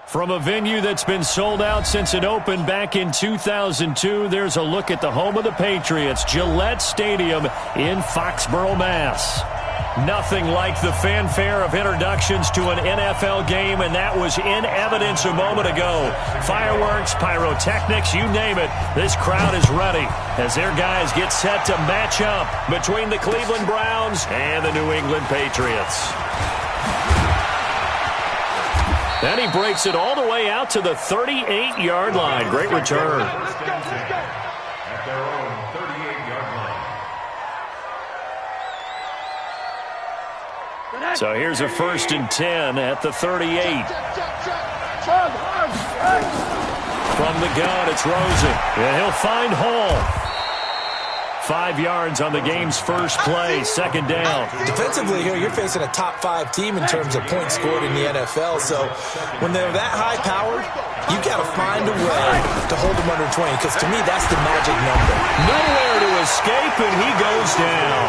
From a venue that's been sold out since it opened back in 2002, there's a look at the home of the Patriots, Gillette Stadium in Foxborough, Mass. Nothing like the fanfare of introductions to an NFL game, and that was in evidence a moment ago. Fireworks, pyrotechnics, you name it. This crowd is ready as their guys get set to match up between the Cleveland Browns and the New England Patriots. Then he breaks it all the way out to the 38-yard line. Great return. At their own 38-yard line. So here's a 1st and 10 at the 38. From the gun, it's Rosen. And he'll find Hall. 5 yards on the game's first play, 2nd down. Defensively here, you're facing a top 5 team in terms of points scored in the NFL. So when they're that high-powered, you got to find a way to hold them under 20, because to me, that's the magic number. Nowhere to escape, and he goes down.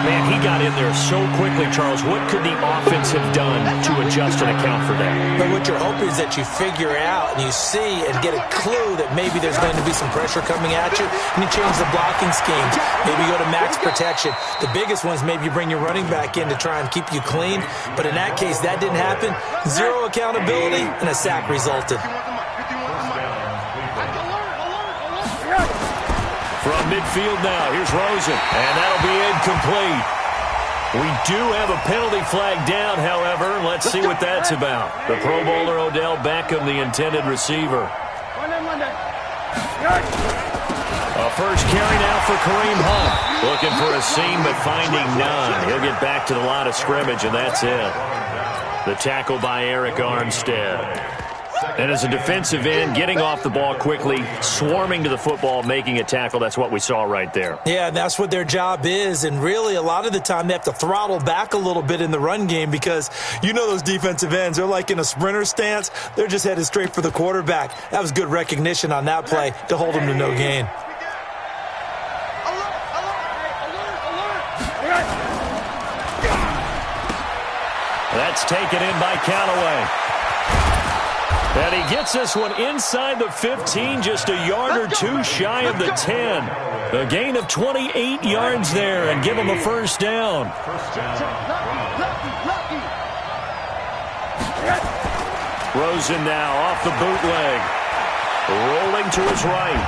Man, he got in there so quickly, Charles. What could the offense have done to adjust and account for that? But what you're hoping is that you figure out and you see and get a clue that maybe there's going to be some pressure coming at you, and you change the blocking schemes. Maybe go to max protection. The biggest one is maybe you bring your running back in to try and keep you clean. But in that case, that didn't happen. 0 accountability, and a sack resulted. From midfield now, here's Rosen, and that'll be incomplete. We do have a penalty flag down, however. Let's see what that's about. The Pro Bowler Odell Beckham, the intended receiver. A first carry now for Kareem Hunt. Looking for a seam, but finding none. He'll get back to the line of scrimmage, and that's it. The tackle by Eric Armstead. And as a defensive end, getting off the ball quickly, swarming to the football, making a tackle, that's what we saw right there. Yeah, that's what their job is. And really, a lot of the time, they have to throttle back a little bit in the run game, because you know those defensive ends, they're like in a sprinter stance. They're just headed straight for the quarterback. That was good recognition on that play to hold them to no gain. That's taken in by Callaway. And he gets this one inside the 15, just a yard or two shy of the 10. A gain of 28 yards there, and give him a first down. Rosen now off the bootleg. Rolling to his right.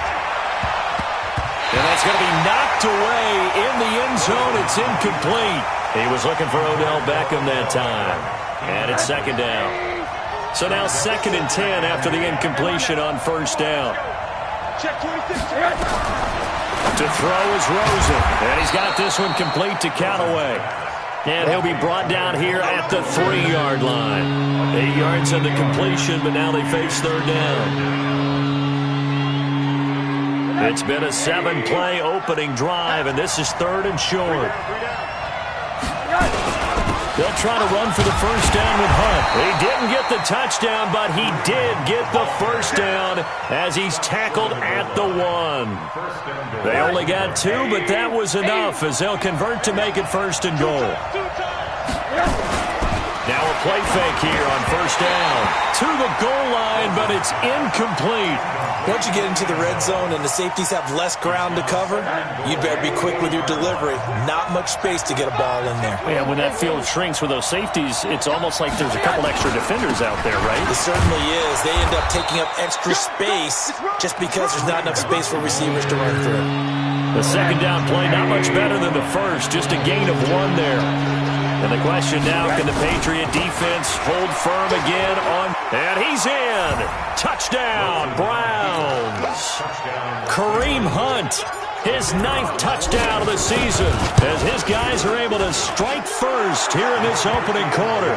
And that's going to be knocked away in the end zone. It's incomplete. He was looking for Odell Beckham that time. And it's 2nd down. So now 2nd and 10 after the incompletion on first down. To throw is Rosen. And he's got this one complete to Callaway. And he'll be brought down here at the 3-yard line. 8 yards on the completion, but now they face 3rd down. It's been a 7-play opening drive, and this is 3rd and short. They'll try to run for the first down with Hunt. He didn't get the touchdown, but he did get the first down as he's tackled at the 1. They only got 2, but that was enough as they'll convert to make it 1st and goal. Now a play fake here on first down. To the goal line, but it's incomplete. Once you get into the red zone and the safeties have less ground to cover, you'd better be quick with your delivery. Not much space to get a ball in there. Yeah, when that field shrinks with those safeties, it's almost like there's a couple extra defenders out there, right? It certainly is. They end up taking up extra space just because there's not enough space for receivers to run through. The 2nd down play, not much better than the first. Just a gain of 1 there. And the question now, can the Patriot defense hold firm again on... And he's in! Touchdown, Browns! Kareem Hunt, his 9th touchdown of the season, as his guys are able to strike first here in this opening quarter.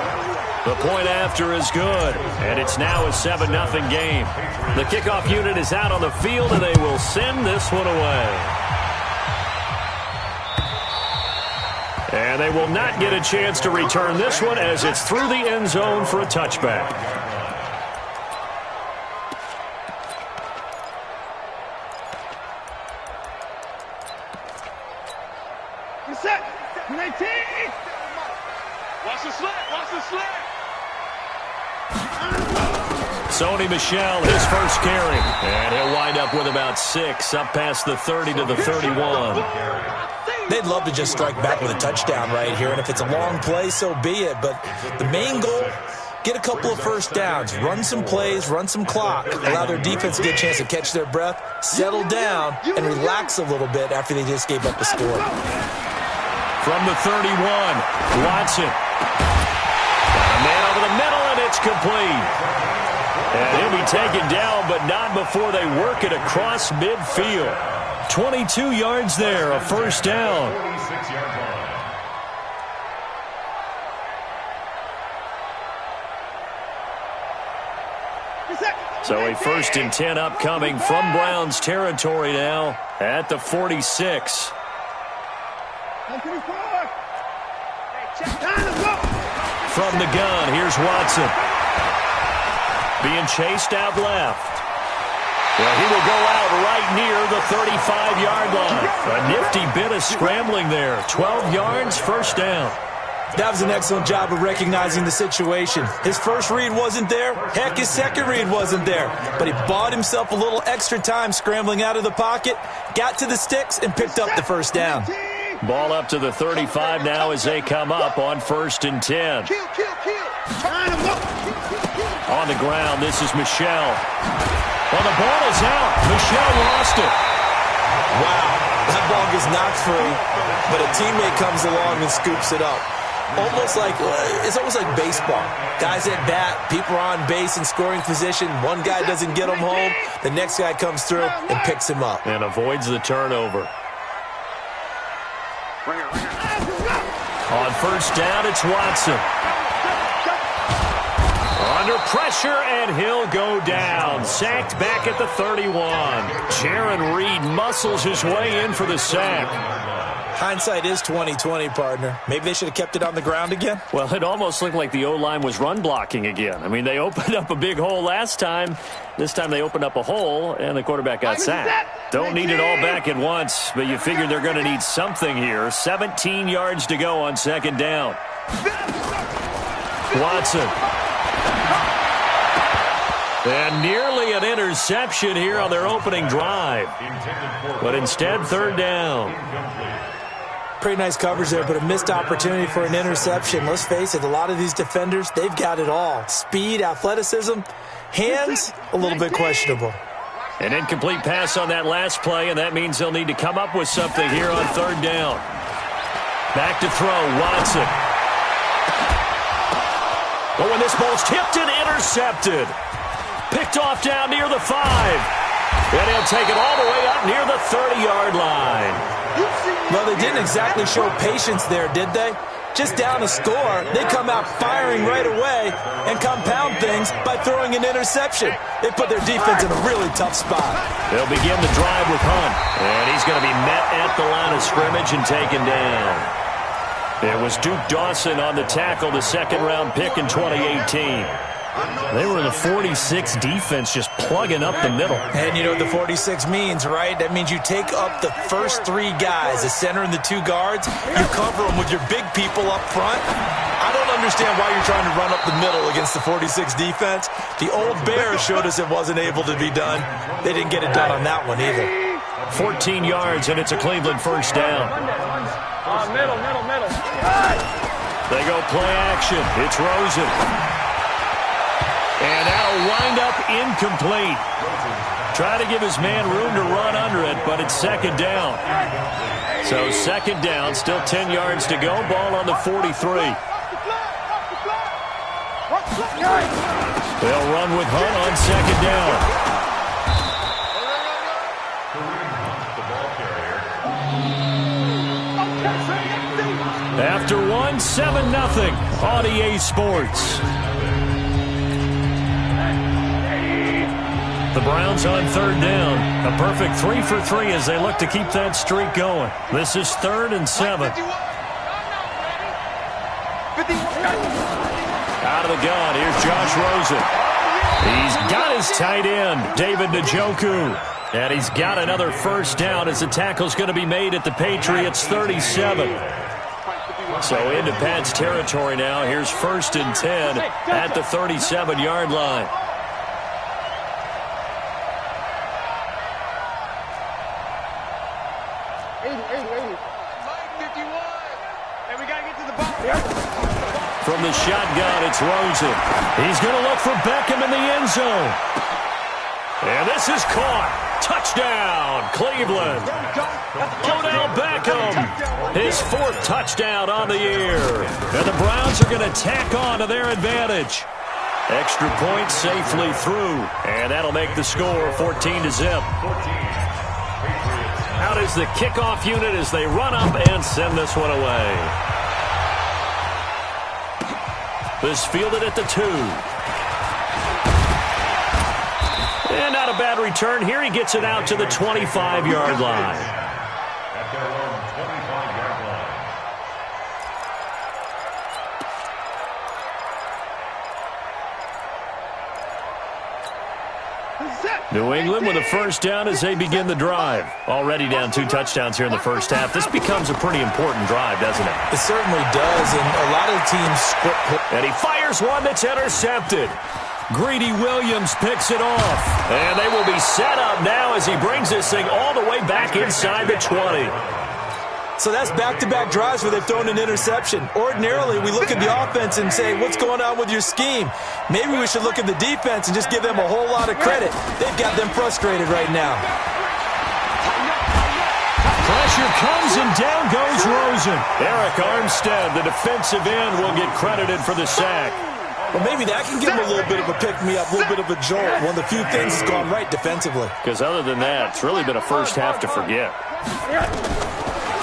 The point after is good, and it's now a 7-0 game. The kickoff unit is out on the field, and they will send this one away. And they will not get a chance to return this one as it's through the end zone for a touchback. Set. 19. Watch the slant. Watch the slant. Sony Michel, his first carry. And he'll wind up with about 6, up past the 30 to the 31. They'd love to just strike back with a touchdown right here, and if it's a long play, so be it. But the main goal, get a couple of first downs, run some plays, run some clock, allow their defense to get a chance to catch their breath, settle down, and relax a little bit after they just gave up a score. From the 31, Watson. Got a man over the middle, and it's complete. And he'll be taken down, but not before they work it across midfield. 22 yards there, a first down. So a 1st and 10 upcoming from Browns territory now at the 46. From the gun, here's Watson. Being chased out left. Well, he will go out right near the 35-yard line. A nifty bit of scrambling there. 12 yards, first down. That was an excellent job of recognizing the situation. His first read wasn't there. Heck, his second read wasn't there. But he bought himself a little extra time scrambling out of the pocket, got to the sticks, and picked up the first down. Ball up to the 35 now as they come up on 1st and 10. On the ground, this is Michel. Well, the ball is out. Michel lost it. Wow, that ball gets knocked free, but a teammate comes along and scoops it up. It's almost like baseball. Guys at bat, people are on base in scoring position. One guy doesn't get him home. The next guy comes through and picks him up. And avoids the turnover. On 1st down, it's Watson. Under pressure, and he'll go down. Sacked back at the 31. Jaron Reed muscles his way in for the sack. Hindsight is 20/20, partner. Maybe they should have kept it on the ground again. Well, it almost looked like the O-line was run blocking again. I mean, they opened up a big hole last time. This time they opened up a hole, and the quarterback got sacked. Don't need it all back at once, but you figure they're going to need something here. 17 yards to go on 2nd down. Watson. And nearly an interception here on their opening drive. But instead, 3rd down. Pretty nice coverage there, but a missed opportunity for an interception. Let's face it, a lot of these defenders, they've got it all. Speed, athleticism, hands, a little bit questionable. An incomplete pass on that last play, and that means they'll need to come up with something here on 3rd down. Back to throw, Watson. Oh, and this ball's tipped and intercepted. Picked off down near the 5. And he'll take it all the way up near the 30-yard line. Well, they didn't exactly show patience there, did they? Just down a score, they come out firing right away and compound things by throwing an interception. They put their defense in a really tough spot. They'll begin the drive with Hunt. And he's going to be met at the line of scrimmage and taken down. It was Duke Dawson on the tackle, the 2nd-round pick in 2018. They were in the 46 defense, just plugging up the middle. And you know what the 46 means, right? That means you take up the first 3 guys, the center and the 2 guards. You cover them with your big people up front. I don't understand why you're trying to run up the middle against the 46 defense. The old Bears showed us it wasn't able to be done. They didn't get it done on that one either. 14 yards, and it's a Cleveland first down. Middle. They go play action. It's Rosen. And that'll wind up incomplete. Try to give his man room to run under it, but it's 2nd down. So 2nd down, still 10 yards to go. Ball on the 43. They'll run with Hunt on 2nd down. After 1, 7-0 on EA Sports. The Browns on 3rd down. A perfect 3 for 3 as they look to keep that streak going. This is 3rd and 7. Out of the gun, here's Josh Rosen. He's got his tight end, David Njoku. And he's got another first down as the tackle's going to be made at the Patriots' 37. So into Pat's territory now. Here's 1st and 10 at the 37-yard line. From the shotgun, it's Rosen. He's going to look for Beckham in the end zone. And this is caught. Touchdown, Cleveland. Odell Beckham, his 4th touchdown on the year. And the Browns are going to tack on to their advantage. Extra point safely through. And that'll make the score 14-0. Out is the kickoff unit as they run up and send this one away. This fielded at the 2. And not a bad return here. He gets it out to the 25-yard line. At their own 25-yard line. New England with a first down as they begin the drive. Already down 2 touchdowns here in the first half. This becomes a pretty important drive, doesn't it? It certainly does, and a lot of teams script. And he fires one that's intercepted. Greedy Williams picks it off. And they will be set up now as he brings this thing all the way back inside the 20. So that's back-to-back drives where they've thrown an interception. Ordinarily, we look at the offense and say, what's going on with your scheme? Maybe we should look at the defense and just give them a whole lot of credit. They've got them frustrated right now. Pressure comes and down goes Rosen. Eric Armstead, the defensive end, will get credited for the sack. Well, maybe that can give them a little bit of a pick-me-up, a little bit of a jolt. One of the few things that's gone right defensively. Because other than that, it's really been a first half to forget.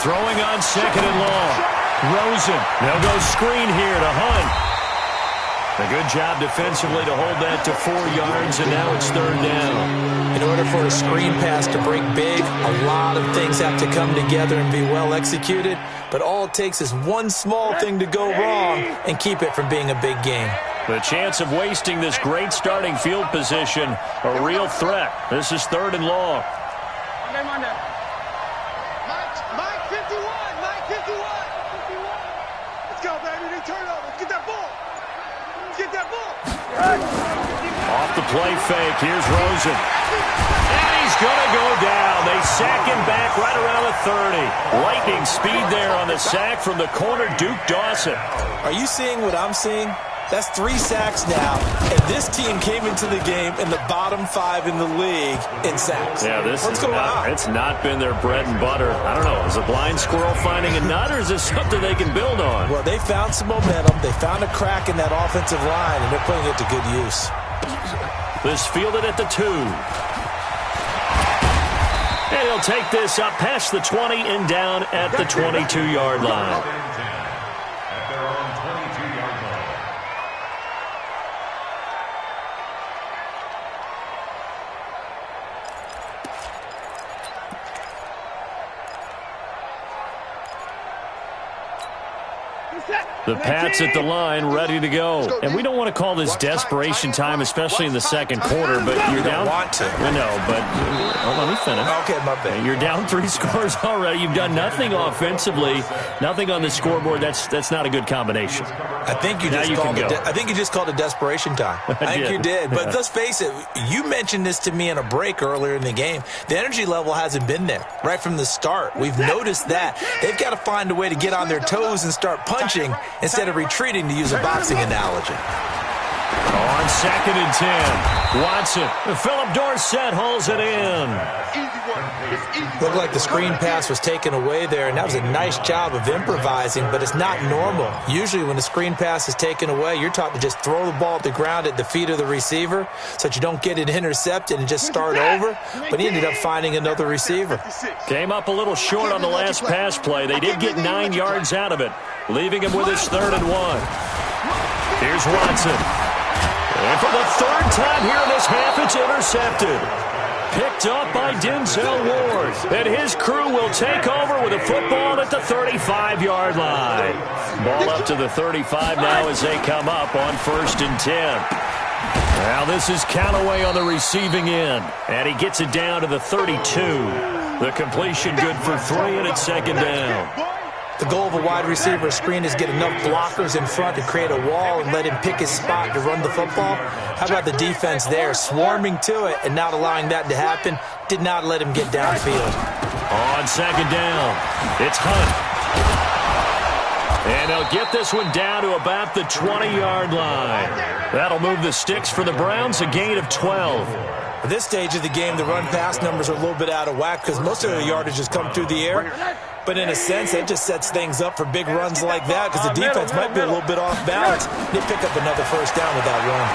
Throwing on 2nd and long. Rosen. They'll go screen here to Hunt. A good job defensively to hold that to 4 yards, and now it's 3rd down. In order for a screen pass to break big, a lot of things have to come together and be well executed. But all it takes is one small thing to go wrong and keep it from being a big game. The chance of wasting this great starting field position, a real threat. This is 3rd and long. Off the play fake, here's Rosen. And he's going to go down. They sack him back right around the 30. Lightning speed there on the sack from the corner, Duke Dawson. Are you seeing what I'm seeing? That's 3 sacks now, and this team came into the game in the bottom 5 in the league in sacks. Yeah, What's going on? It's not been their bread and butter. I don't know. Is a blind squirrel finding a nut, or is this something they can build on? Well, they found some momentum. They found a crack in that offensive line, and they're putting it to good use. This fielded at the 2. And he'll take this up past the 20 and down at the 22-yard line. At their own 22-yard line. The Pats at the line, ready to go. And we don't want to call this desperation time, especially in the second quarter, but you're down. Want to. No, but let me finish. Okay, my bad. You're down 3 scores already. You've done nothing offensively, nothing on the scoreboard. That's not a good combination. I think you just called it desperation time. I think you did. But let's face it, you mentioned this to me in a break earlier in the game. The energy level hasn't been there right from the start. We've noticed that. They've got to find a way to get on their toes and start punching instead of retreating, to use a boxing analogy. On 2nd and 10, Watson. Philip Dorsett hauls it in. Looked like the screen pass was taken away there, and that was a nice job of improvising, but it's not normal. Usually when the screen pass is taken away, you're taught to just throw the ball at the ground at the feet of the receiver so that you don't get it intercepted and just start over, but he ended up finding another receiver. Came up a little short on the last pass play. They did get 9 yards out of it, leaving him with his 3rd and 1. Here's Watson. And for the 3rd time here in this half, it's intercepted. picked up by Denzel Ward. And his crew will take over with a football at the 35-yard line. Ball up to the 35 now as they come up on 1st and 10. Now this is Callaway on the receiving end. And he gets it down to the 32. The completion good for 3, and it's 2nd down. The goal of a wide receiver screen is get enough blockers in front to create a wall and let him pick his spot to run the football. How about the defense there, swarming to it and not allowing that to happen? Did not let him get downfield. On 2nd down, it's Hunt. And they'll get this one down to about the 20-yard line. That'll move the sticks for the Browns, a gain of 12. At this stage of the game, the run-pass numbers are a little bit out of whack because most of the yardage has come through the air. But in a sense, that just sets things up for big runs like that because the defense might be a little bit off balance. They pick up another 1st down with that run.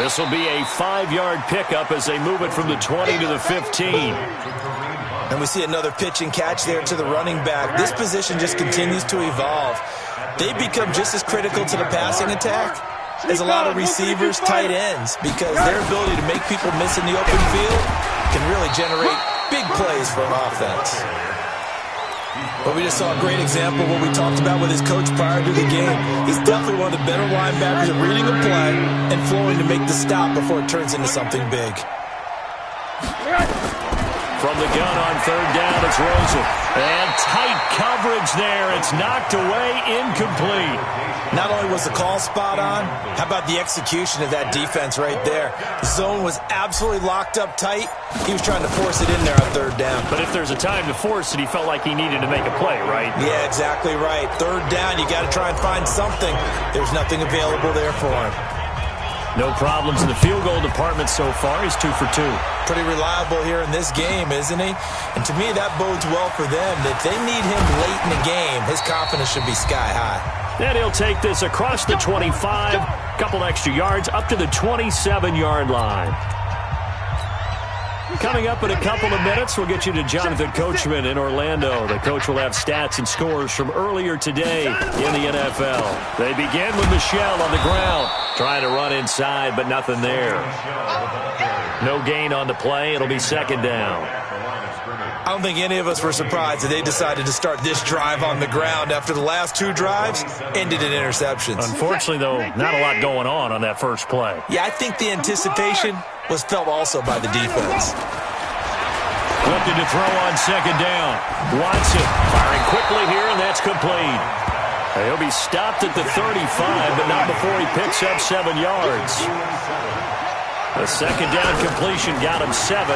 This will be a 5-yard pickup as they move it from the 20 to the 15. And we see another pitch and catch there to the running back. This position just continues to evolve. They become just as critical to the passing attack as a lot of receivers, tight ends, because their ability to make people miss in the open field can really generate big plays for an offense. But we just saw a great example of what we talked about with his coach prior to the game. He's definitely one of the better linebackers at reading a play and flowing to make the stop before it turns into something big. From the gun on 3rd down, it's Rosen. And tight coverage there. It's knocked away, incomplete. Not only was the call spot on, how about the execution of that defense right there? The zone was absolutely locked up tight. He was trying to force it in there on 3rd down. But if there's a time to force it, he felt like he needed to make a play, right? Yeah, exactly right. 3rd down, you got to try and find something. There's nothing available there for him. No problems in the field goal department so far. He's 2 for 2. Pretty reliable here in this game, isn't he? And to me, that bodes well for them. If they need him late in the game, his confidence should be sky high. And he'll take this across the 25, couple extra yards, up to the 27-yard line. Coming up in a couple of minutes, we'll get you to Jonathan Coachman in Orlando. The coach will have stats and scores from earlier today in the NFL. They begin with Michel on the ground, trying to run inside, but nothing there. No gain on the play. It'll be 2nd down. I don't think any of us were surprised that they decided to start this drive on the ground after the last 2 drives ended in interceptions. Unfortunately, though, not a lot going on that first play. Yeah, I think the anticipation was felt also by the defense. Looking to throw on 2nd down. Watson firing quickly here, and that's complete. He'll be stopped at the 35, but not before he picks up 7 yards. The 2nd down completion got him 7.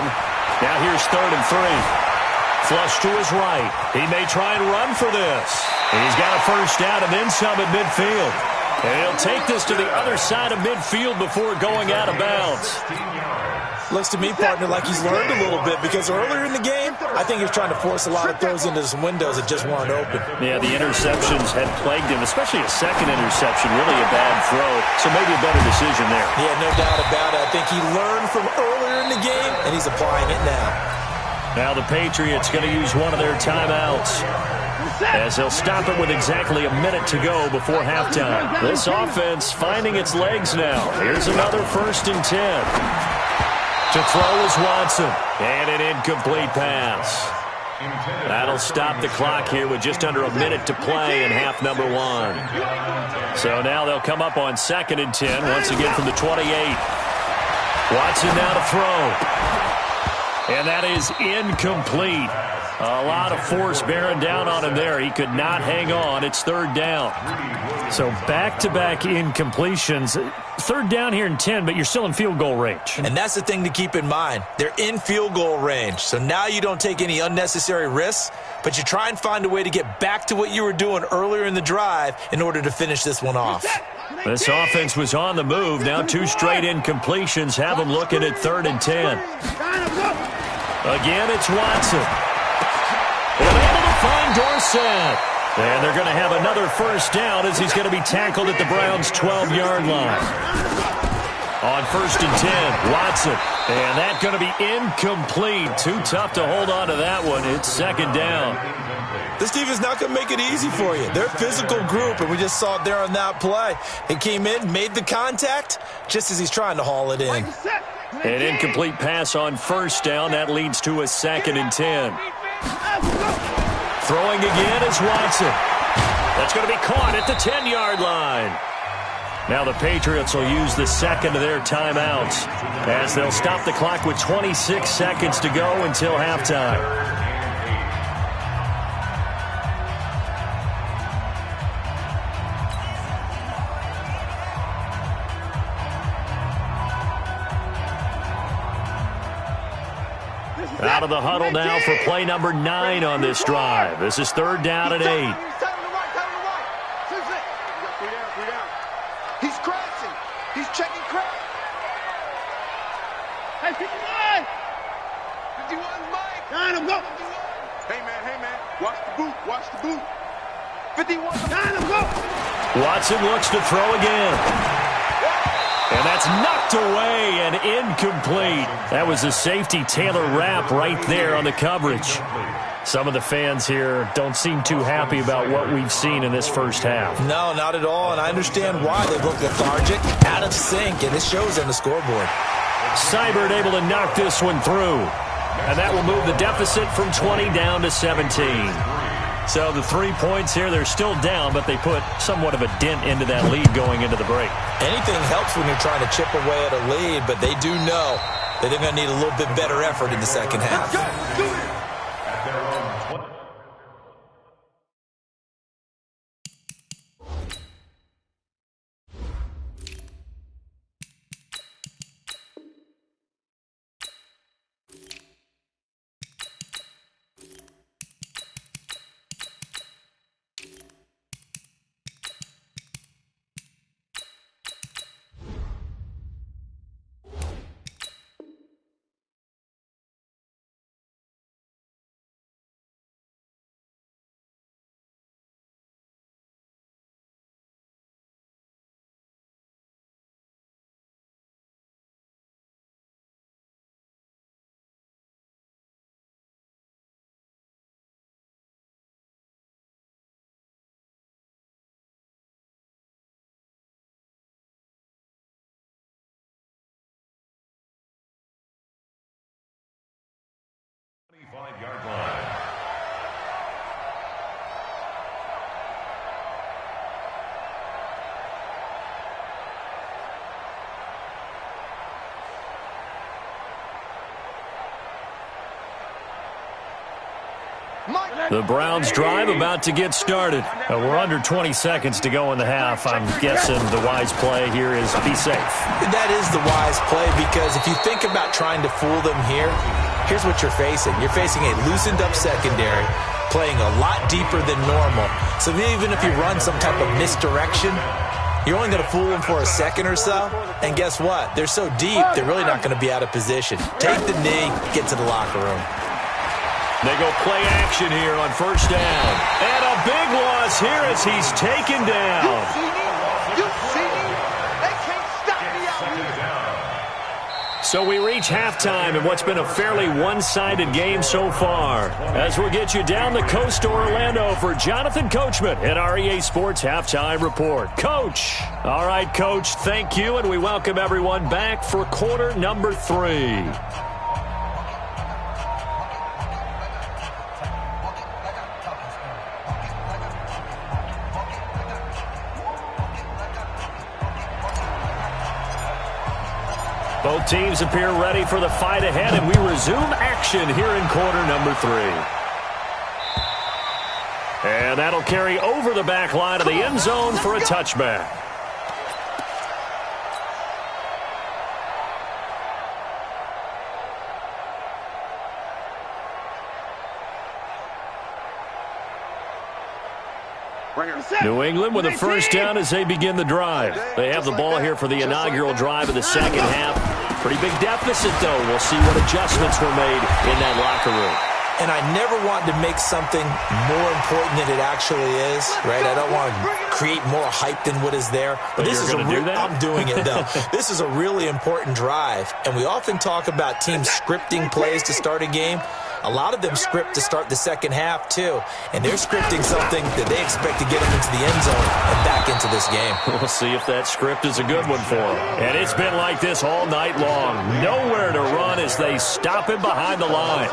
Now here's 3rd and 3. Flush to his right. He may try and run for this. He's got a 1st down and then some at midfield. And he'll take this to the other side of midfield before going out of bounds. Looks to me, partner, like he's learned a little bit because earlier in the game, I think he was trying to force a lot of throws into some windows that just weren't open. Yeah, the interceptions had plagued him, especially a 2nd interception, really a bad throw. So maybe a better decision there. Yeah, no doubt about it. I think he learned from earlier in the game, and he's applying it now. Now the Patriots going to use one of their timeouts as they'll stop it with exactly a minute to go before halftime. This offense finding its legs now. Here's another 1st and 10. To throw is Watson. And an incomplete pass. That'll stop the clock here with just under a minute to play in half number 1. So now they'll come up on 2nd and 10, once again from the 28. Watson now to throw. And that is incomplete. A lot of force bearing down on him there. He could not hang on. It's 3rd down. So back-to-back incompletions. 3rd down here in 10, but you're still in field goal range. And that's the thing to keep in mind. They're in field goal range. So now you don't take any unnecessary risks, but you try and find a way to get back to what you were doing earlier in the drive in order to finish this one off. This offense was on the move. Now 2 straight incompletions have them looking at 3rd and 10. Again, it's Watson. Able to find Dorsett. And they're going to have another 1st down as he's going to be tackled at the Browns' 12-yard line. On 1st and 10, Watson. And that's going to be incomplete. Too tough to hold on to that one. It's 2nd down. This defense not going to make it easy for you. They're a physical group, and we just saw it there on that play. He came in, made the contact, just as he's trying to haul it in. An incomplete pass on 1st down. That leads to a 2nd and 10. Throwing again is Watson. That's going to be caught at the 10-yard line. Now the Patriots will use the 2nd of their timeouts as they'll stop the clock with 26 seconds to go until halftime. Out of the huddle now for play number 9 on this drive. This is 3rd down and 8. He's crashing. He's checking crack. Hey, 51! 51's Mike. Nine him, go. Hey, man. Watch the boot. Watch the boot. 51. Nine him, go. Watson looks to throw again. And that's knocked away and incomplete. That was a safety Taylor Rapp right there on the coverage. Some of the fans here don't seem too happy about what we've seen in this first half. No, not at all, and I understand why. They look lethargic, out of sync, and it shows on the scoreboard. Seibert able to knock this one through. And that will move the deficit from 20 down to 17. So the 3 points here, they're still down, but they put somewhat of a dent into that lead going into the break. Anything helps when you're trying to chip away at a lead, but they do know that they're going to need a little bit better effort in the second half. Yard line. The Browns drive about to get started. We're under 20 seconds to go in the half. I'm guessing the wise play here is be safe. That is the wise play, because if you think about trying to fool them here, here's what you're facing. You're facing a loosened up secondary, playing a lot deeper than normal. So even if you run some type of misdirection, you're only going to fool them for a second or so. And guess what? They're so deep, they're really not going to be out of position. Take the knee, get to the locker room. They go play action here on 1st down. And a big loss here as he's taken down. You see me? They can't stop me out here. So we reach halftime in what's been a fairly one-sided game so far. As we'll get you down the coast to Orlando for Jonathan Coachman at our EA Sports Halftime Report. Coach. All right, Coach, thank you, and we welcome everyone back for quarter number 3. Both teams appear ready for the fight ahead, and we resume action here in quarter number 3. And that'll carry over the back line of the end zone for a touchback. New England with a 1st down as they begin the drive. They have the ball here for the inaugural drive of the second half. Pretty big deficit, though. We'll see what adjustments were made in that locker room. and I never want to make something more important than it actually is, right? I don't want to create more hype than what is there. But this is I'm doing it, though. This is a really important drive, and we often talk about teams scripting plays to start a game. A lot of them script to start the second half, too. And they're scripting something that they expect to get them into the end zone and back into this game. We'll see if that script is a good one for them. And it's been like this all night long. Nowhere to run as they stop him behind the line.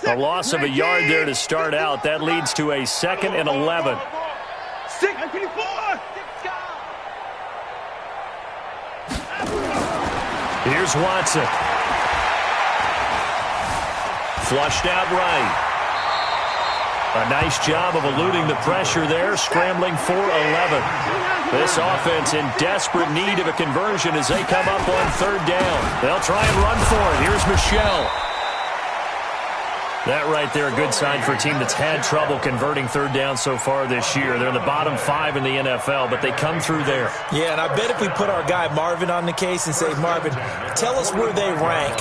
A loss of a yard there to start out. That leads to a 2nd and 11. Here's Watson. Flushed out right. A nice job of eluding the pressure there, scrambling for 11. This offense in desperate need of a conversion as they come up on 3rd down. They'll try and run for it. Here's Michel. That right there, a good sign for a team that's had trouble converting 3rd down so far this year. They're in the bottom 5 in the NFL, but they come through there. Yeah, and I bet if we put our guy Marvin on the case and say, Marvin, tell us where they rank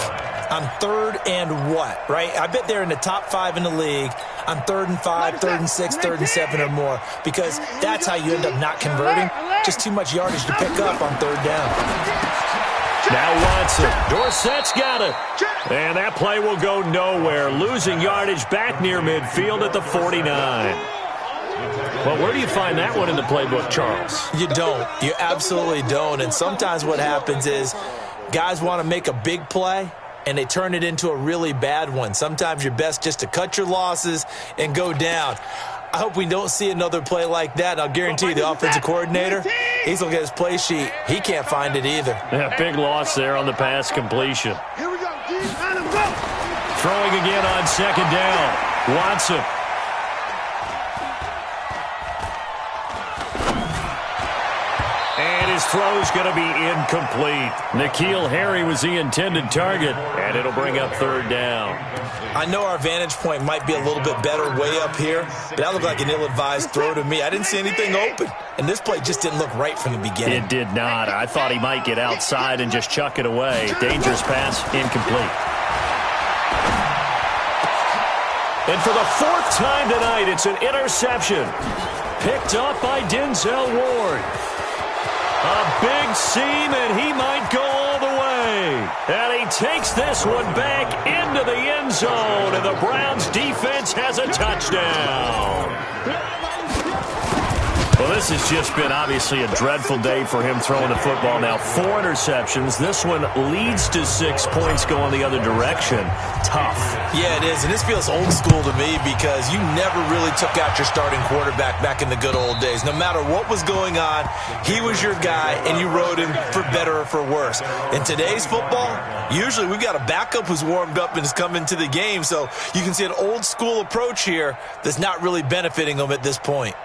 on 3rd and what, right? I bet they're in the top 5 in the league on 3rd and 5, 3rd and 6, 3rd and 7 or more, because that's how you end up not converting. Just too much yardage to pick up on 3rd down. Now Watson. Dorsett's got it. And that play will go nowhere. Losing yardage back near midfield at the 49. Well, where do you find that one in the playbook, Charles? You don't. You absolutely don't. And sometimes what happens is guys want to make a big play, and they turn it into a really bad one. Sometimes you're best just to cut your losses and go down. I hope we don't see another play like that. I'll guarantee you the offensive coordinator, he's looking at his play sheet. He can't find it either. Yeah, big loss there on the pass completion. Here we go, G. Let him go. Throwing again on 2nd down. Watson. And his throw's going to be incomplete. N'Keal Harry was the intended target, and it'll bring up 3rd down. I know our vantage point might be a little bit better way up here, but that looked like an ill-advised throw to me. I didn't see anything open, and this play just didn't look right from the beginning. It did not. I thought he might get outside and just chuck it away. Dangerous pass, incomplete. And for the 4th time tonight, it's an interception. Picked up by Denzel Ward. A big seam, and he might go all the way. And he takes this one back into the end zone, and the Browns defense has a touchdown. Well, this has just been obviously a dreadful day for him throwing the football. Now 4 interceptions. This one leads to 6 points going the other direction. Tough. Yeah, it is, and this feels old school to me because you never really took out your starting quarterback back in the good old days. No matter what was going on, he was your guy, and you rode him for better or for worse. In today's football, usually we've got a backup who's warmed up and has come into the game, so you can see an old school approach here that's not really benefiting them at this point.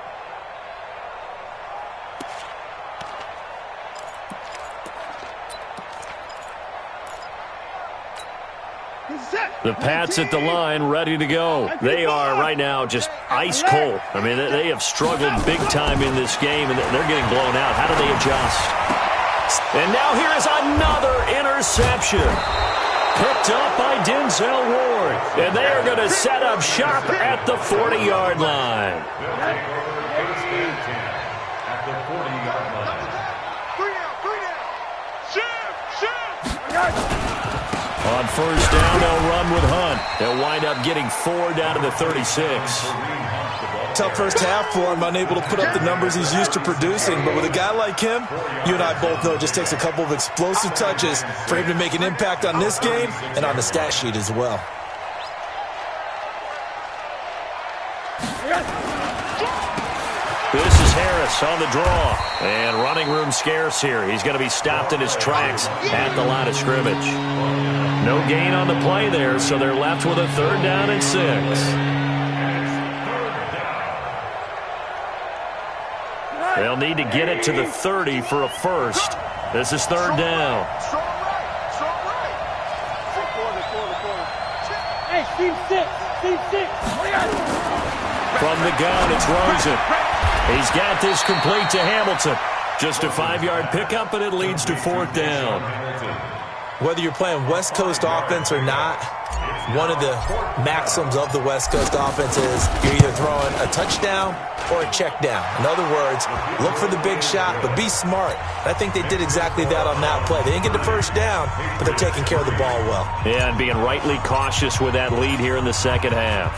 The Pats at the line, ready to go. They are right now just ice cold. I mean, they have struggled big time in this game, and they're getting blown out. How do they adjust? And now here is another interception. Picked up by Denzel Ward. And they are going to set up shop at the 40-yard line. At the 40-yard line. 3 down. Shift. On 1st down, they'll run with Hunt. They'll wind up getting 4 down to the 36. Tough first half for him, unable to put up the numbers he's used to producing. But with a guy like him, you and I both know it just takes a couple of explosive touches for him to make an impact on this game and on the stat sheet as well. This is Harris on the draw. And running room scarce here. He's going to be stopped in his tracks at the line of scrimmage. No gain on the play there, so they're left with a 3rd down and 6. They'll need to get it to the 30 for a first. This is 3rd down. Hey, team 6. Team 6. From the gun, it's Rosen. He's got this complete to Hamilton. Just a 5-yard pickup, and it leads to 4th down. Whether you're playing West Coast offense or not, one of the maxims of the West Coast offense is you're either throwing a touchdown or a check down. In other words, look for the big shot, but be smart. And I think they did exactly that on that play. They didn't get the first down, but they're taking care of the ball well. Yeah, and being rightly cautious with that lead here in the second half.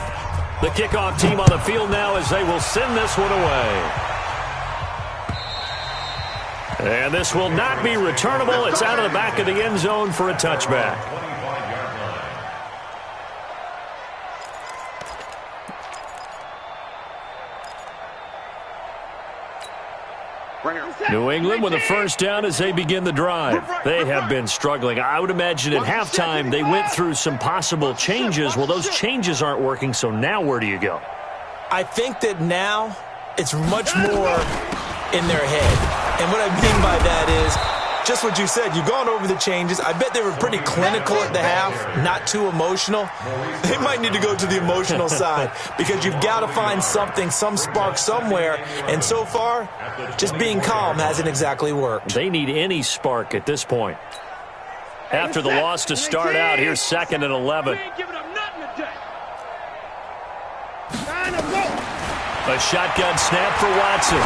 The kickoff team on the field now as they will send this one away. And this will not be returnable. It's out of the back of the end zone for a touchback. New England with a first down as they begin the drive. They have been struggling. I would imagine at halftime they went through some possible changes. Well, those changes aren't working, so now where do you go? I think that now it's much more in their head. And what I mean by that is just what you said. You've gone over the changes. I bet they were pretty clinical at the half, not too emotional. They might need to go to the emotional side because you've got to find something, some spark somewhere. And so far, just being calm hasn't exactly worked. They need any spark at this point. After the loss to start out, here's 2nd and 11. A shotgun snap for Watson.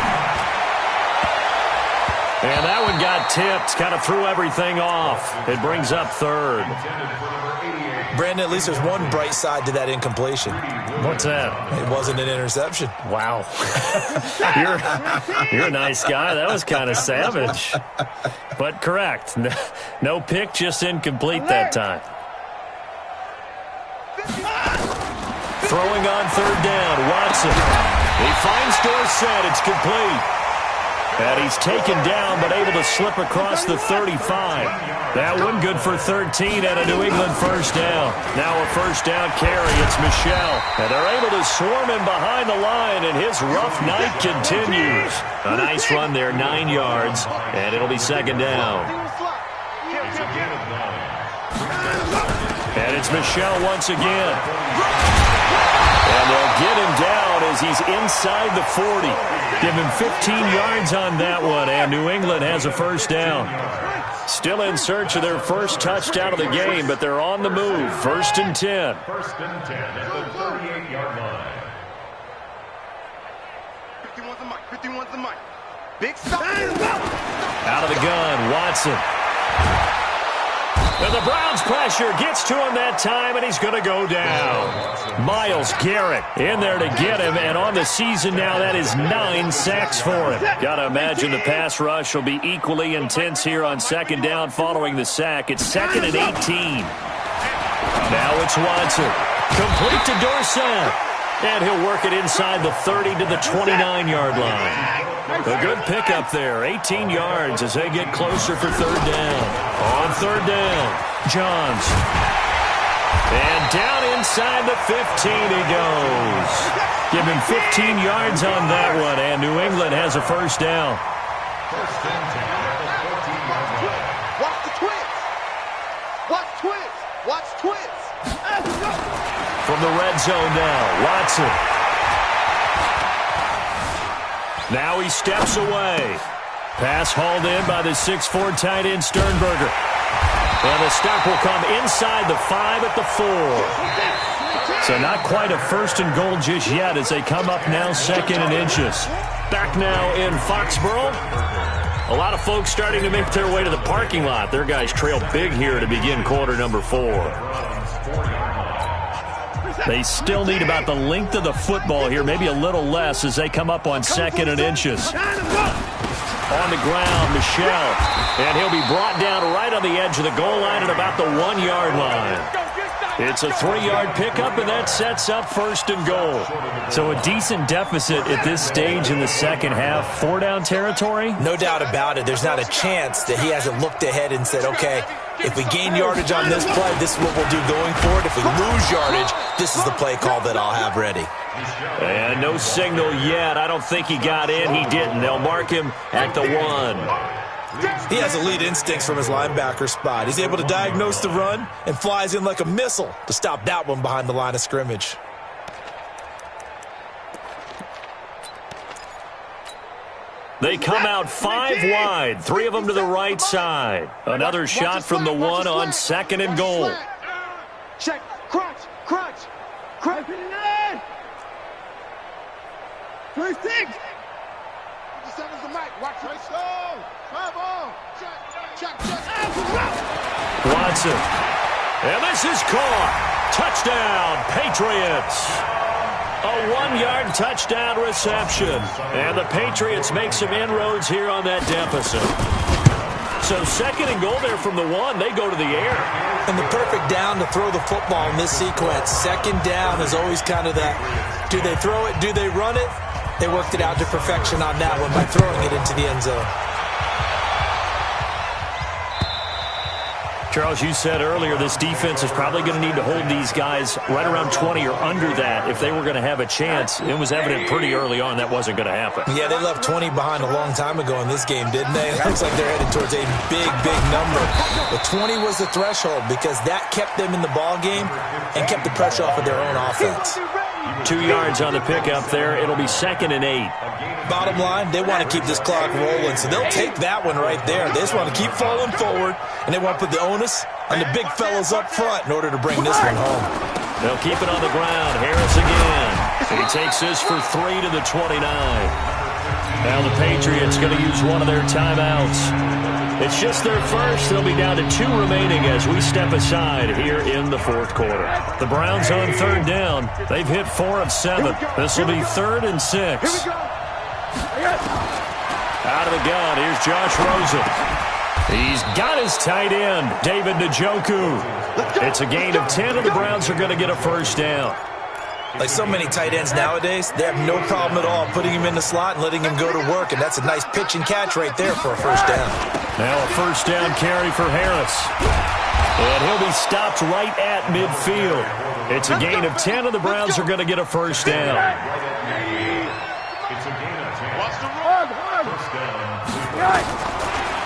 And that one got tipped, kind of threw everything off. It brings up 3rd. Brandon, at least there's one bright side to that incompletion. What's that? It wasn't an interception. Wow. You're a nice guy. That was kind of savage. But correct. No pick, just incomplete that time. Throwing on 3rd down, Watson. He finds Dorsett. It's complete. And he's taken down, but able to slip across the 35. That one good for 13 and a New England first down. Now a first down carry. It's Michel. And they're able to swarm him behind the line, and his rough night continues. A nice run there, 9 yards, and it'll be 2nd down. And it's Michel once again. And they'll get him down as he's inside the 40. Give him 15 yards on that one, and New England has a first down. Still in search of their first touchdown of the game, but they're on the move. 1st and 10. 1st and 10 at the 38-yard line. 51's the mic. 51's the mic. Big stop. Out of the gun, Watson. And the Browns pressure gets to him that time, and he's going to go down. Myles Garrett in there to get him, and on the season now, that is 9 sacks for him. Got to imagine the pass rush will be equally intense here on 2nd down following the sack. It's 2nd and 18. Now it's Watson. Complete to Dorsett. And he'll work it inside the 30 to the 29-yard line. A good pickup there, 18 yards as they get closer for 3rd down. On 3rd down, Johns. And down inside the 15 he goes. Give him 15 yards on that one, and New England has a first down. 1st and 10 at the 14-yard line. Watch the twins. Watch twins. Watch twins. From the red zone now, Watson. Now he steps away. Pass hauled in by the 6'4" tight end Sternberger. And the stop will come inside the 5 at the 4. So not quite a 1st and goal just yet as they come up now 2nd and inches. Back now in Foxborough. A lot of folks starting to make their way to the parking lot. Their guys trail big here to begin quarter number 4. They still need about the length of the football here, maybe a little less as they come up on 2nd and inches. On the ground, Michel. And he'll be brought down right on the edge of the goal line at about the 1-yard line. It's a 3-yard pickup, and that sets up 1st and goal. So a decent deficit at this stage in the second half. 4-down territory? No doubt about it. There's not a chance that he hasn't looked ahead and said, okay, if we gain yardage on this play, this is what we'll do going forward. If we lose yardage, this is the play call that I'll have ready. And no signal yet. I don't think he got in. He didn't. They'll mark him at the 1. He has elite instincts from his linebacker spot. He's able to diagnose the run and flies in like a missile to stop that one behind the line of scrimmage. They come out 5 wide, 3 of them to the right side. Another shot from the 1 on 2nd and goal. Check, crunch. 26. 57's the mic. Watch it. Travel. Check. Watson. And this is caught. Touchdown, Patriots. A 1-yard touchdown reception. And the Patriots make some inroads here on that deficit. So 2nd and goal there from the 1. They go to the air. And the perfect down to throw the football in this sequence. 2nd down is always kind of that. Do they throw it? Do they run it? They worked it out to perfection on that one by throwing it into the end zone. Charles, you said earlier this defense is probably going to need to hold these guys right around 20 or under that if they were going to have a chance. It was evident pretty early on that wasn't going to happen. Yeah, they left 20 behind a long time ago in this game, didn't they? It looks like they're headed towards a big number. But 20 was the threshold because that kept them in the ball game and kept the pressure off of their own offense. 2 yards on the pickup there. It'll be 2nd and 8. Bottom line, they want to keep this clock rolling, so they'll take that one right there. They just want to keep falling forward, and they want to put the onus on the big fellas up front in order to bring this one home. They'll keep it on the ground. Harris again. He takes this for 3 to the 29. Now the Patriots going to use one of their timeouts. It's just their first. They'll be down to 2 remaining as we step aside here in the 4th quarter. The Browns on 3rd down. They've hit 4 of 7. This will be 3rd and 6. Out of the gun, here's Josh Rosen. He's got his tight end, David Njoku. It's a gain of 10, and the Browns are going to get a first down. Like so many tight ends nowadays, they have no problem at all putting him in the slot and letting him go to work, and that's a nice pitch and catch right there for a first down. Now a first down carry for Harris. And he'll be stopped right at midfield. It's a gain of 10, and the Browns are going to get a first down. It's a gain of 10. First down.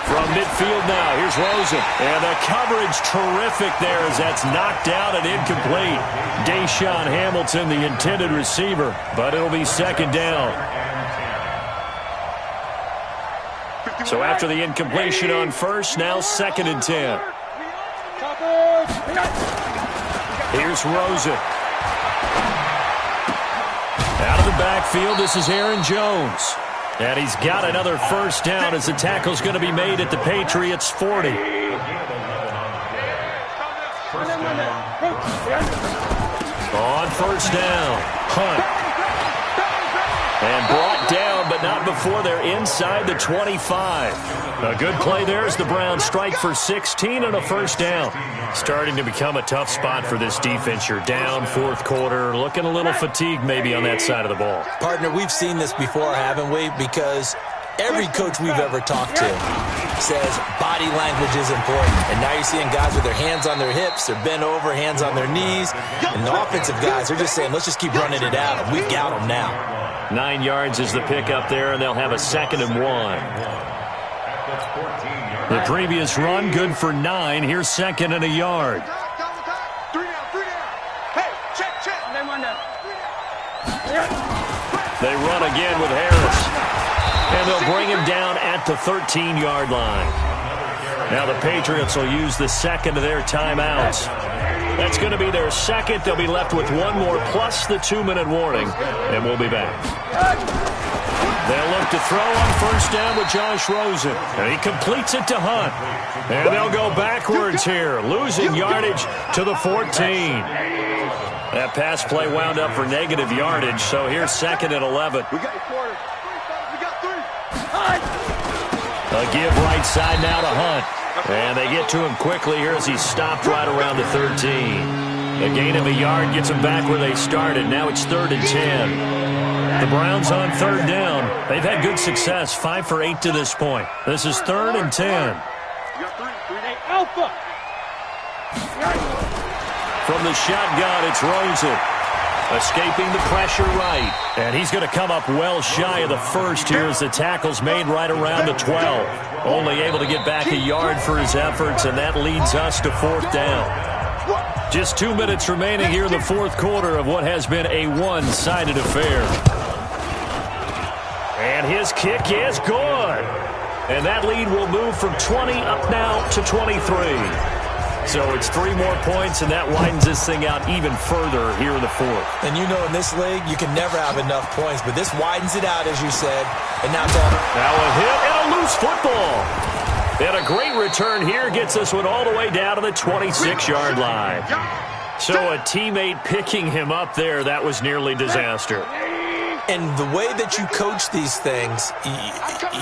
From midfield now, here's Rosen. And the coverage terrific there as that's knocked out and incomplete. Deshaun Hamilton, the intended receiver, but it'll be 2nd down. So after the incompletion on first, now 2nd and 10. Here's Rosen. Out of the backfield, this is Aaron Jones. And he's got another first down as the tackle's going to be made at the Patriots' 40. On first down, Hunt. And brought down, but not before they're inside the 25. A good play there as the Browns strike for 16 and a first down. Starting to become a tough spot for this defense. You're down 4th quarter, looking a little fatigued maybe on that side of the ball. Partner, we've seen this before, haven't we? Because every coach we've ever talked to says body language is important. And now you're seeing guys with their hands on their hips, they're bent over, hands on their knees. And the offensive guys are just saying, let's just keep running it at them. We've got them now. 9 yards is the pickup there, and they'll have a 2nd and 1. The previous run, good for 9. Here's 2nd and a yard. 3 down. Hey, check. They run again with Harris. And they'll bring him down at the 13-yard line. Now the Patriots will use the 2nd of their timeouts. That's going to be their 2nd. They'll be left with 1 more plus the 2-minute warning. And we'll be back. They'll look to throw on first down with Josh Rosen. And he completes it to Hunt. And they'll go backwards here, losing yardage to the 14. That pass play wound up for negative yardage, so here's 2nd and 11. We got 4. We got 3. A give right side now to Hunt. And they get to him quickly here as he's stopped right around the 13. A gain of a yard gets them back where they started. Now it's 3rd and 10. The Browns on 3rd down. They've had good success, 5 for 8 to this point. This is 3rd and 10. Alpha. From the shotgun, it's Rosen. Escaping the pressure right. And he's going to come up well shy of the first here as the tackle's made right around the 12. Only able to get back a yard for his efforts, and that leads us to 4th down. Just 2 minutes remaining here in the 4th quarter of what has been a one-sided affair. And And his kick is good. And that lead will move from 20 up now to 23. So it's 3 more points, and that widens this thing out even further here in the fourth. And you know in this league, you can never have enough points, but this widens it out, as you said. And now it's all. Now a hit and a loose football. And a great return here gets this one all the way down to the 26-yard line. So a teammate picking him up there, that was nearly disaster. And the way that you coach these things,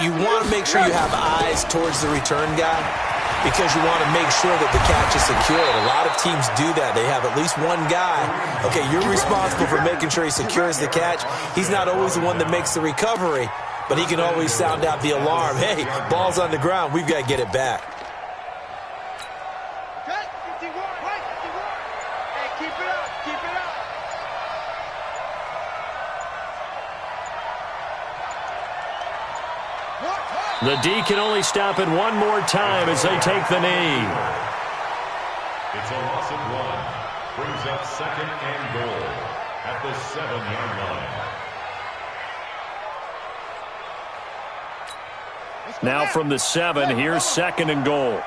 you want to make sure you have eyes towards the return guy because you want to make sure that the catch is secured. A lot of teams do that. They have at least one guy. Okay, you're responsible for making sure he secures the catch. He's not always the one that makes the recovery, but he can always sound out the alarm. Hey, ball's on the ground. We've got to get it back. The D can only stop it one more time as they take the knee. It's a loss of 1. Brings up 2nd and goal at the 7-yard line. Now from the 7, here's 2nd and goal.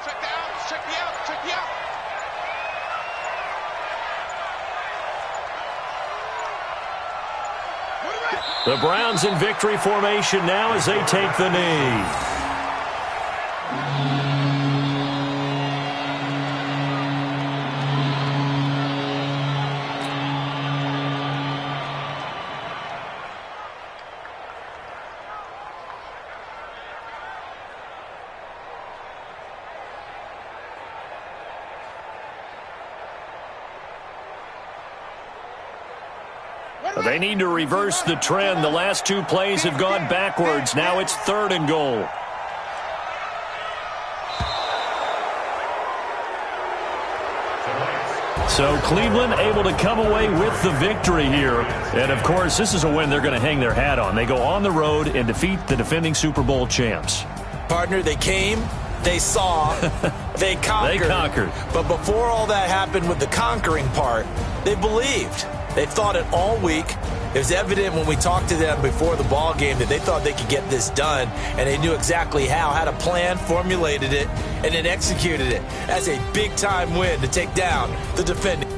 The Browns in victory formation now as they take the knee. They need to reverse the trend. The last 2 plays have gone backwards. Now it's 3rd and goal. So Cleveland able to come away with the victory here. And, of course, this is a win they're going to hang their hat on. They go on the road and defeat the defending Super Bowl champs. Partner, they came, they saw, they conquered. They conquered. But before all that happened with the conquering part, they believed. They thought it all week. It was evident when we talked to them before the ball game that they thought they could get this done, and they knew exactly how, had a plan, formulated it, and then executed it. That's a big-time win to take down the defending.